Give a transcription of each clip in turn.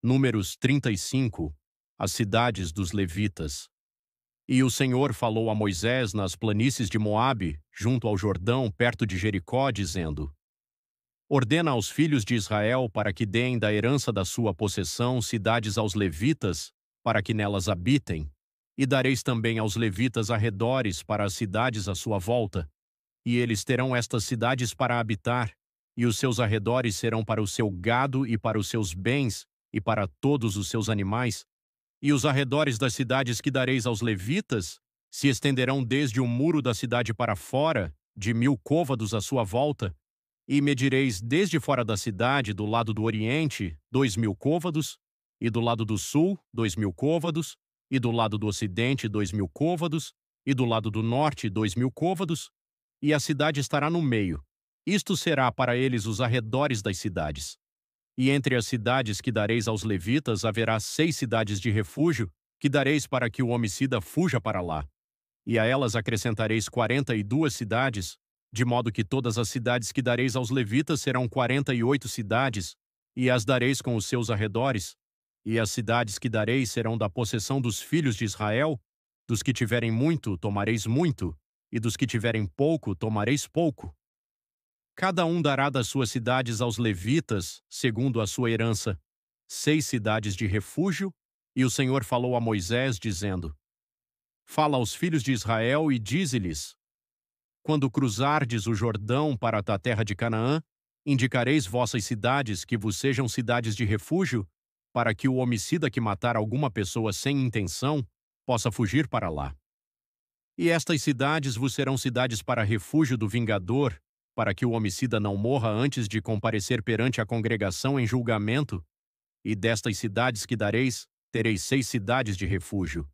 Números 35, as cidades dos levitas. E o Senhor falou a Moisés nas planícies de Moabe, junto ao Jordão, perto de Jericó, dizendo: Ordena aos filhos de Israel para que deem da herança da sua possessão cidades aos levitas, para que nelas habitem, e dareis também aos levitas arredores para as cidades à sua volta, e eles terão estas cidades para habitar, e os seus arredores serão para o seu gado e para os seus bens, e para todos os seus animais, e os arredores das cidades que dareis aos levitas se estenderão desde o muro da cidade para fora, de 1000 côvados à sua volta, e medireis desde fora da cidade, do lado do oriente, 2000 côvados, e do lado do sul, 2000 côvados, e do lado do ocidente, 2000 côvados, e do lado do norte, 2000 côvados, e a cidade estará no meio. Isto será para eles os arredores das cidades. E entre as cidades que dareis aos levitas haverá 6 cidades de refúgio, que dareis para que o homicida fuja para lá. E a elas acrescentareis 42 cidades, de modo que todas as cidades que dareis aos levitas serão 48 cidades, e as dareis com os seus arredores. E as cidades que dareis serão da possessão dos filhos de Israel. Dos que tiverem muito, tomareis muito, e dos que tiverem pouco, tomareis pouco. Cada um dará das suas cidades aos levitas, segundo a sua herança, 6 cidades de refúgio, e o Senhor falou a Moisés, dizendo: Fala aos filhos de Israel e dize-lhes: Quando cruzardes o Jordão para a terra de Canaã, indicareis vossas cidades que vos sejam cidades de refúgio, para que o homicida que matar alguma pessoa sem intenção possa fugir para lá. E estas cidades vos serão cidades para refúgio do vingador, para que o homicida não morra antes de comparecer perante a congregação em julgamento. E destas cidades que dareis, tereis 6 cidades de refúgio.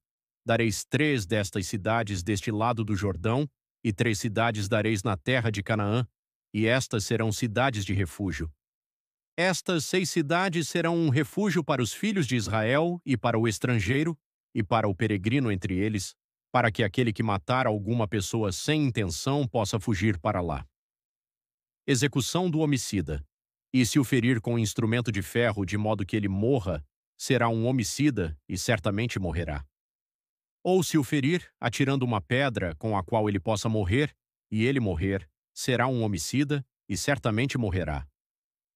Dareis 3 destas cidades deste lado do Jordão, e 3 cidades dareis na terra de Canaã, e estas serão cidades de refúgio. Estas 6 cidades serão um refúgio para os filhos de Israel e para o estrangeiro, e para o peregrino entre eles, para que aquele que matar alguma pessoa sem intenção possa fugir para lá. Execução do homicida. E se o ferir com instrumento de ferro de modo que ele morra, será um homicida e certamente morrerá. Ou se o ferir atirando uma pedra com a qual ele possa morrer, e ele morrer, será um homicida e certamente morrerá.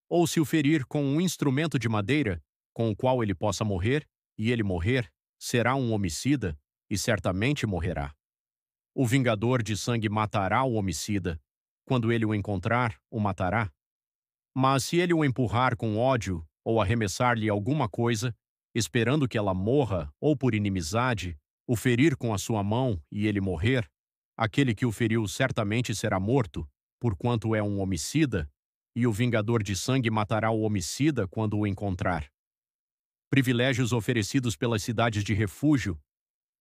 Ou se o ferir com um instrumento de madeira, com o qual ele possa morrer, e ele morrer, será um homicida e certamente morrerá. O vingador de sangue matará o homicida. Quando ele o encontrar, o matará. Mas se ele o empurrar com ódio, ou arremessar-lhe alguma coisa, esperando que ela morra, ou por inimizade, o ferir com a sua mão e ele morrer, aquele que o feriu certamente será morto, porquanto é um homicida, e o vingador de sangue matará o homicida quando o encontrar. Privilégios oferecidos pelas cidades de refúgio.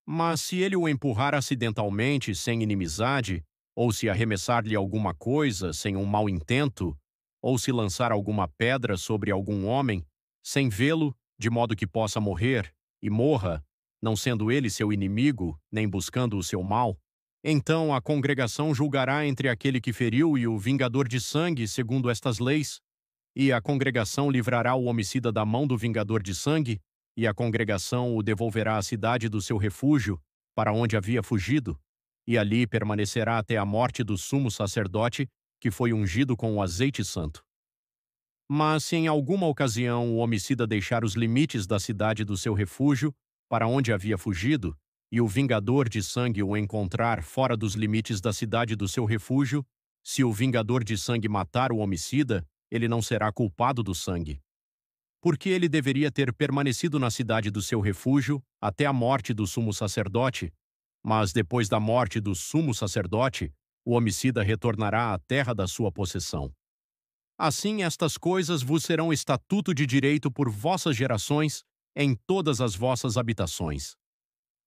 Mas se ele o empurrar acidentalmente, sem inimizade, ou se arremessar-lhe alguma coisa, sem um mau intento, ou se lançar alguma pedra sobre algum homem, sem vê-lo, de modo que possa morrer, e morra, não sendo ele seu inimigo, nem buscando o seu mal, então a congregação julgará entre aquele que feriu e o vingador de sangue, segundo estas leis, e a congregação livrará o homicida da mão do vingador de sangue, e a congregação o devolverá à cidade do seu refúgio, para onde havia fugido, e ali permanecerá até a morte do sumo sacerdote, que foi ungido com o azeite santo. Mas se em alguma ocasião o homicida deixar os limites da cidade do seu refúgio, para onde havia fugido, e o vingador de sangue o encontrar fora dos limites da cidade do seu refúgio, se o vingador de sangue matar o homicida, ele não será culpado do sangue. Porque ele deveria ter permanecido na cidade do seu refúgio até a morte do sumo sacerdote, mas depois da morte do sumo sacerdote, o homicida retornará à terra da sua possessão. Assim estas coisas vos serão estatuto de direito por vossas gerações, em todas as vossas habitações.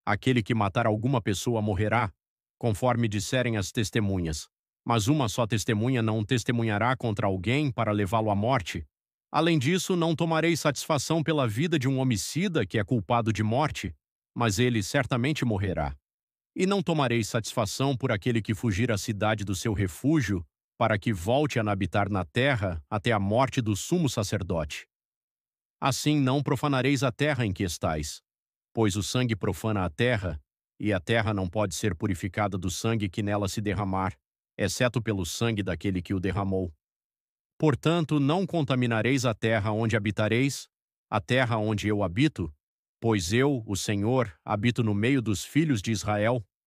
Aquele que matar alguma pessoa morrerá, conforme disserem as testemunhas, mas uma só testemunha não testemunhará contra alguém para levá-lo à morte. Além disso, não tomareis satisfação pela vida de um homicida que é culpado de morte, mas ele certamente morrerá. E não tomareis satisfação por aquele que fugir à cidade do seu refúgio, para que volte a habitar na terra até a morte do sumo sacerdote. Assim não profanareis a terra em que estais, pois o sangue profana a terra, e a terra não pode ser purificada do sangue que nela se derramar, exceto pelo sangue daquele que o derramou. Portanto, não contaminareis a terra onde habitareis, a terra onde eu habito, pois eu, o Senhor, habito no meio dos filhos de Israel,